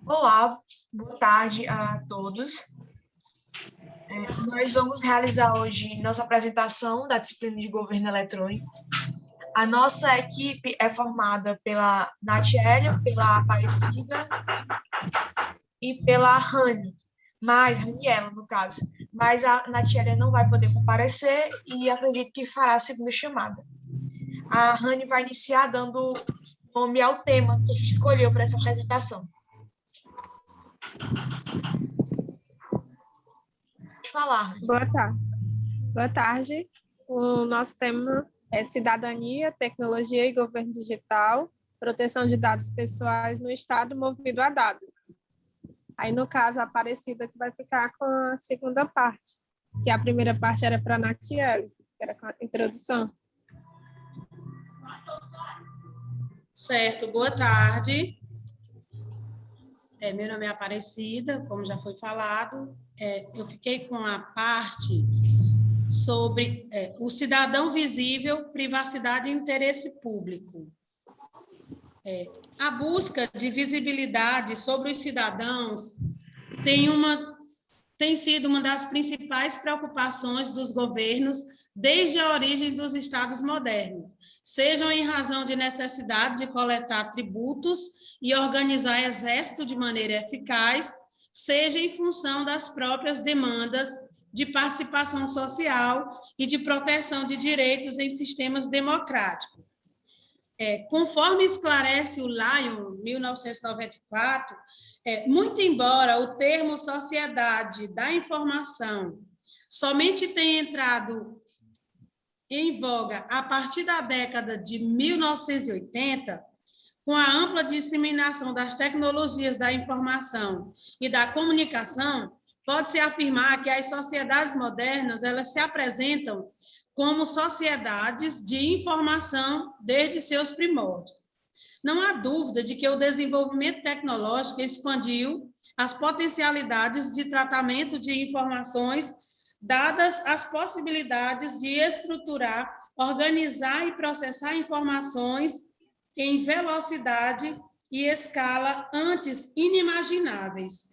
Olá, boa tarde a todos. Nós vamos realizar hoje nossa apresentação da disciplina de Governo Eletrônico. A nossa equipe é formada pela Natiele, pela Aparecida e pela Raniela, no caso. Mas a Natiele não vai poder comparecer e acredito que fará a segunda chamada. A Rani vai iniciar dando nome ao tema que a gente escolheu para essa apresentação. Pode falar. Boa tarde. O nosso tema é Cidadania, Tecnologia e Governo Digital, Proteção de Dados Pessoais no Estado movido a dados. Aí, no caso, a Aparecida que vai ficar com a segunda parte, que a primeira parte era para a Natiele, que era com a introdução. Certo, boa tarde. Meu nome é Aparecida, como já foi falado. Eu fiquei com a parte sobre o cidadão visível, privacidade e interesse público. A busca de visibilidade sobre os cidadãos tem sido uma das principais preocupações dos governos desde a origem dos estados modernos, sejam em razão de necessidade de coletar tributos e organizar exército de maneira eficaz, seja em função das próprias demandas de participação social e de proteção de direitos em sistemas democráticos. Conforme esclarece o Lyon, 1994, muito embora o termo sociedade da informação somente tenha entrado em voga a partir da década de 1980, com a ampla disseminação das tecnologias da informação e da comunicação, pode-se afirmar que as sociedades modernas elas se apresentam como sociedades de informação desde seus primórdios. Não há dúvida de que o desenvolvimento tecnológico expandiu as potencialidades de tratamento de informações, dadas as possibilidades de estruturar, organizar e processar informações em velocidade e escala antes inimagináveis.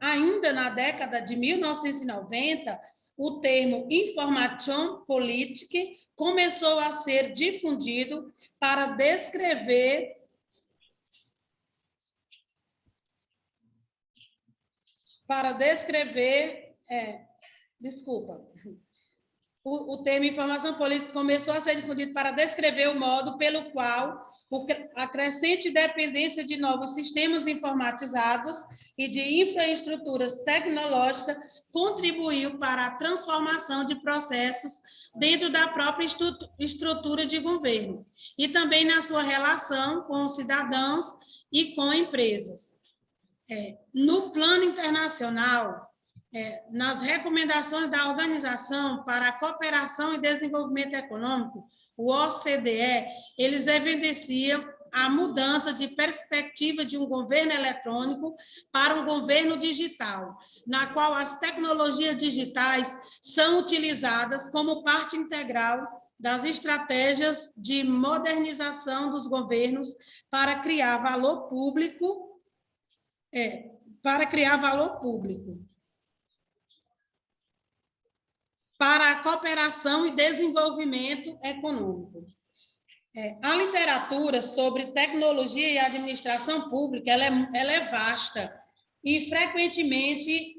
Ainda na década de 1990, o termo information politique começou a ser difundido para descrever o termo informação política começou a ser difundido para descrever o modo pelo qual a crescente dependência de novos sistemas informatizados e de infraestruturas tecnológicas contribuiu para a transformação de processos dentro da própria estrutura de governo e também na sua relação com os cidadãos e com empresas. No plano internacional, nas recomendações da Organização para a Cooperação e Desenvolvimento Econômico, o OCDE, eles evidenciam a mudança de perspectiva de um governo eletrônico para um governo digital, na qual as tecnologias digitais são utilizadas como parte integral das estratégias de modernização dos governos para criar valor público, para a cooperação e desenvolvimento econômico. A literatura sobre tecnologia e administração pública ela é vasta e frequentemente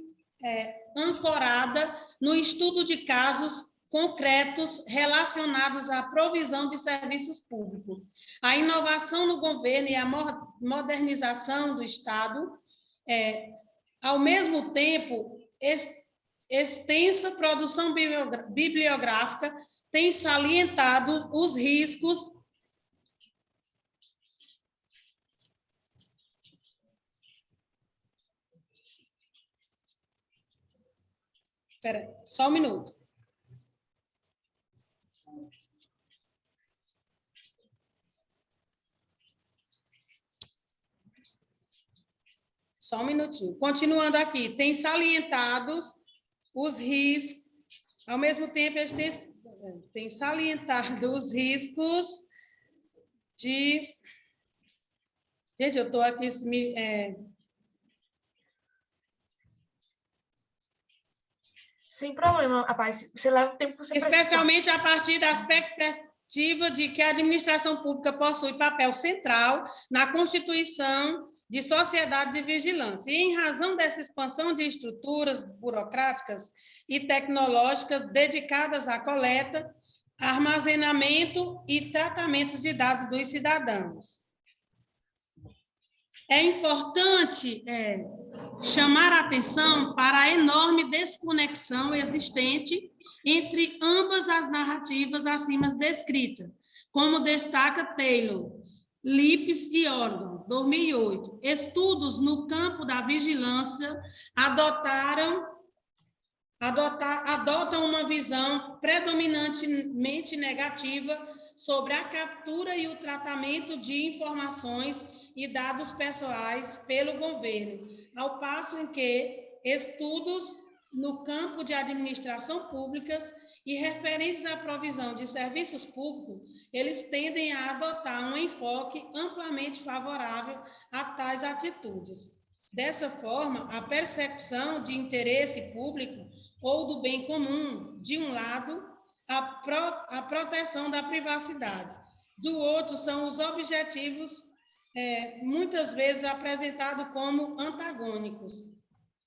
ancorada no estudo de casos concretos relacionados à provisão de serviços públicos, a inovação no governo e a modernização do Estado, ao mesmo tempo, extensa produção bibliográfica tem salientado os riscos só um minuto. Só um minutinho. Continuando aqui, tem salientados os riscos, ao mesmo tempo, eles têm salientado os riscos de... Gente, eu estou aqui... Sem problema, rapaz. Você leva o tempo que você precisar. Especialmente a partir da perspectiva de que a administração pública possui papel central na constituição de sociedade de vigilância. E, em razão dessa expansão de estruturas burocráticas e tecnológicas dedicadas à coleta, armazenamento e tratamento de dados dos cidadãos. É importante chamar a atenção para a enorme desconexão existente entre ambas as narrativas acima descritas, como destaca Taylor, Lips e Organ, 2008. Estudos no campo da vigilância adotam uma visão predominantemente negativa sobre a captura e o tratamento de informações e dados pessoais pelo governo, ao passo em que estudos no campo de administração públicas e referentes à provisão de serviços públicos, eles tendem a adotar um enfoque amplamente favorável a tais atitudes. Dessa forma, a percepção de interesse público ou do bem comum, de um lado, a proteção da privacidade, do outro, são os objetivos, muitas vezes apresentados como antagônicos.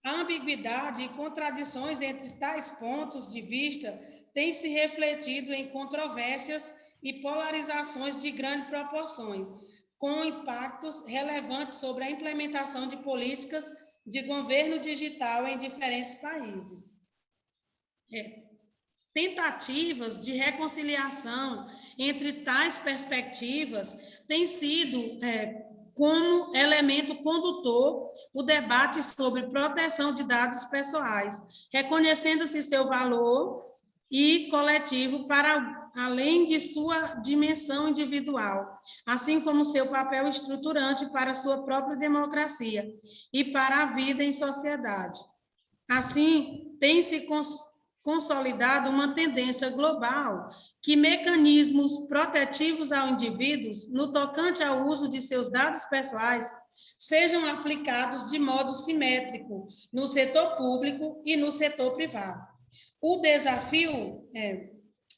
A ambiguidade e contradições entre tais pontos de vista têm se refletido em controvérsias e polarizações de grandes proporções, com impactos relevantes sobre a implementação de políticas de governo digital em diferentes países. Tentativas de reconciliação entre tais perspectivas têm sido, como elemento condutor, o debate sobre proteção de dados pessoais, reconhecendo-se seu valor e coletivo para além de sua dimensão individual, assim como seu papel estruturante para a sua própria democracia e para a vida em sociedade. Assim, tem-se consolidado uma tendência global que mecanismos protetivos ao indivíduo, no tocante ao uso de seus dados pessoais, sejam aplicados de modo simétrico no setor público e no setor privado. O desafio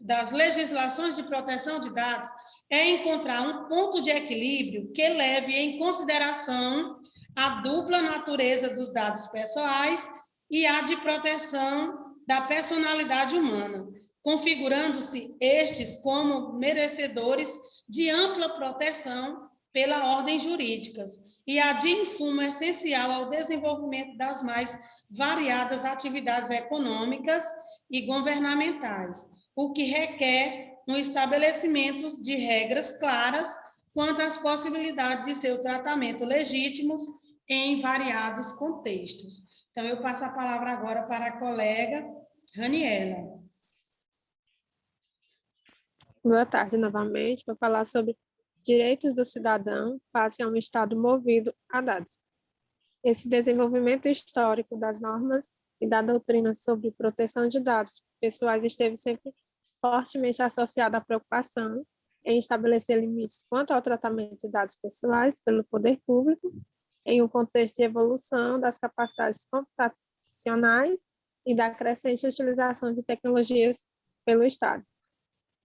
das legislações de proteção de dados é encontrar um ponto de equilíbrio que leve em consideração a dupla natureza dos dados pessoais e a de proteção da personalidade humana, configurando-se estes como merecedores de ampla proteção pela ordem jurídica e a de insumo essencial ao desenvolvimento das mais variadas atividades econômicas e governamentais, o que requer um estabelecimento de regras claras quanto às possibilidades de seu tratamento legítimos em variados contextos. Então, eu passo a palavra agora para a colega Raniela. Boa tarde novamente. Vou falar sobre direitos do cidadão face a um Estado movido a dados. Esse desenvolvimento histórico das normas e da doutrina sobre proteção de dados pessoais esteve sempre fortemente associado à preocupação em estabelecer limites quanto ao tratamento de dados pessoais pelo poder público, em um contexto de evolução das capacidades computacionais e da crescente utilização de tecnologias pelo Estado.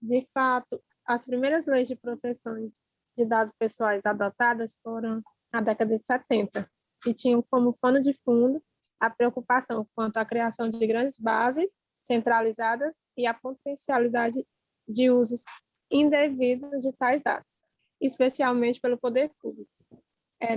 De fato, as primeiras leis de proteção de dados pessoais adotadas foram na década de 70, que tinham como pano de fundo a preocupação quanto à criação de grandes bases centralizadas e a potencialidade de usos indevidos de tais dados, especialmente pelo poder público.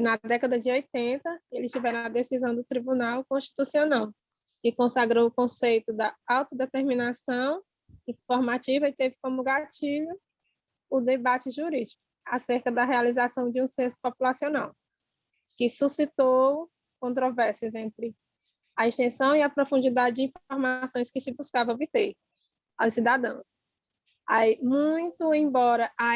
Na década de 80, eles tiveram a decisão do Tribunal Constitucional, que consagrou o conceito da autodeterminação informativa e teve como gatilho o debate jurídico acerca da realização de um censo populacional, que suscitou controvérsias entre a extensão e a profundidade de informações que se buscava obter aos cidadãos. Muito embora a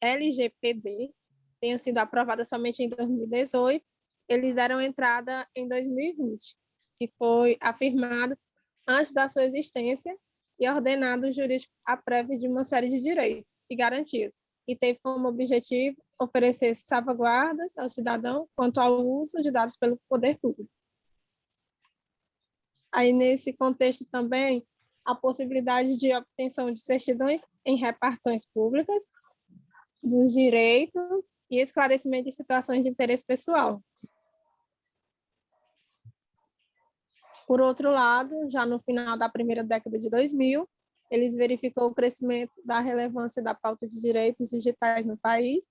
LGPD tenha sido aprovada somente em 2018, eles deram entrada em 2020, que foi afirmado antes da sua existência e ordenado jurídico a prévia de uma série de direitos e garantias, e teve como objetivo oferecer salvaguardas ao cidadão quanto ao uso de dados pelo poder público. Aí, nesse contexto também, a possibilidade de obtenção de certidões em repartições públicas dos direitos e esclarecimento de situações de interesse pessoal. Por outro lado, já no final da primeira década de 2000, eles verificou o crescimento da relevância da pauta de direitos digitais no país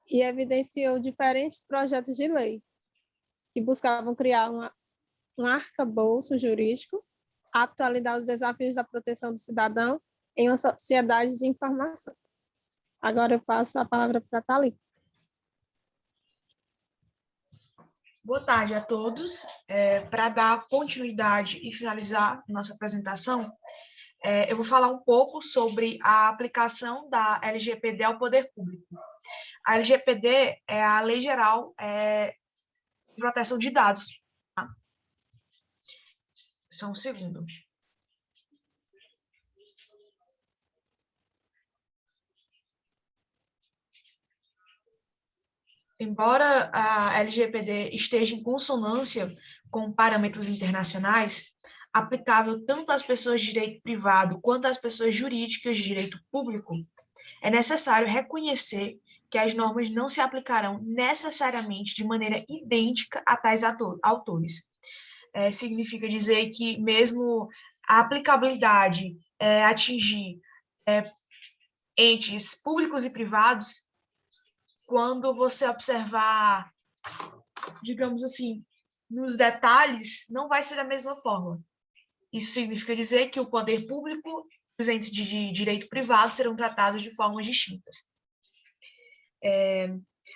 e evidenciou diferentes projetos de lei que buscavam criar um arcabouço jurídico apto a lidar os desafios da proteção do cidadão em uma sociedade de informações. Agora eu passo a palavra para a Thalita. Boa tarde a todos. Para dar continuidade e finalizar nossa apresentação, eu vou falar um pouco sobre a aplicação da LGPD ao poder público. A LGPD é a Lei Geral de Proteção de Dados. Tá? Só um segundo. Embora a LGPD esteja em consonância com parâmetros internacionais, aplicável tanto às pessoas de direito privado quanto às pessoas jurídicas de direito público, é necessário reconhecer que as normas não se aplicarão necessariamente de maneira idêntica a tais autores. Significa dizer que mesmo a aplicabilidade atingir entes públicos e privados, quando você observar, digamos assim, nos detalhes, não vai ser da mesma forma. Isso significa dizer que o poder público e os entes de direito privado serão tratados de formas distintas.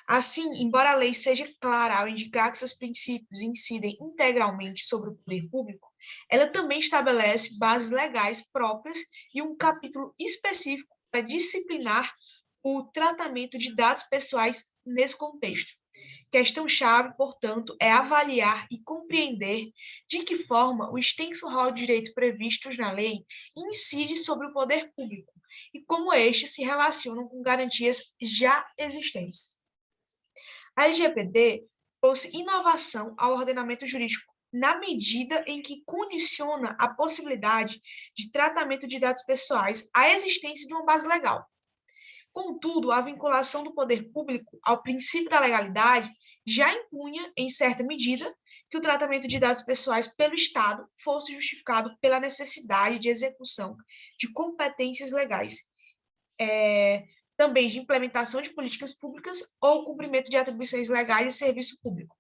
Assim, embora a lei seja clara ao indicar que seus princípios incidem integralmente sobre o poder público, ela também estabelece bases legais próprias e um capítulo específico para disciplinar o tratamento de dados pessoais nesse contexto. Questão-chave, portanto, é avaliar e compreender de que forma o extenso rol de direitos previstos na lei incide sobre o poder público e como estes se relacionam com garantias já existentes. A LGPD trouxe inovação ao ordenamento jurídico na medida em que condiciona a possibilidade de tratamento de dados pessoais à existência de uma base legal. Contudo, a vinculação do poder público ao princípio da legalidade já impunha, em certa medida, que o tratamento de dados pessoais pelo Estado fosse justificado pela necessidade de execução de competências legais, também de implementação de políticas públicas ou cumprimento de atribuições legais de serviço público.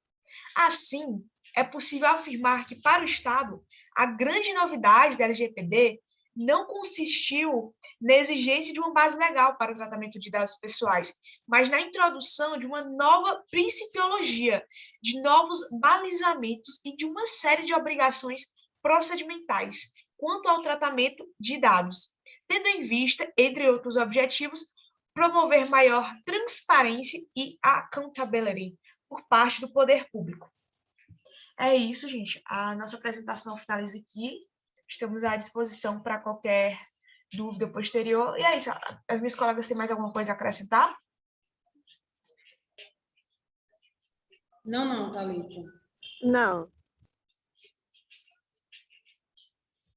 Assim, é possível afirmar que, para o Estado, a grande novidade da LGPD não consistiu na exigência de uma base legal para o tratamento de dados pessoais, mas na introdução de uma nova principiologia, de novos balizamentos e de uma série de obrigações procedimentais quanto ao tratamento de dados, tendo em vista, entre outros objetivos, promover maior transparência e accountability por parte do poder público. É isso, gente. A nossa apresentação finaliza aqui. Estamos à disposição para qualquer dúvida posterior. E é isso. As minhas colegas têm mais alguma coisa a acrescentar? Não, Thalita. Não.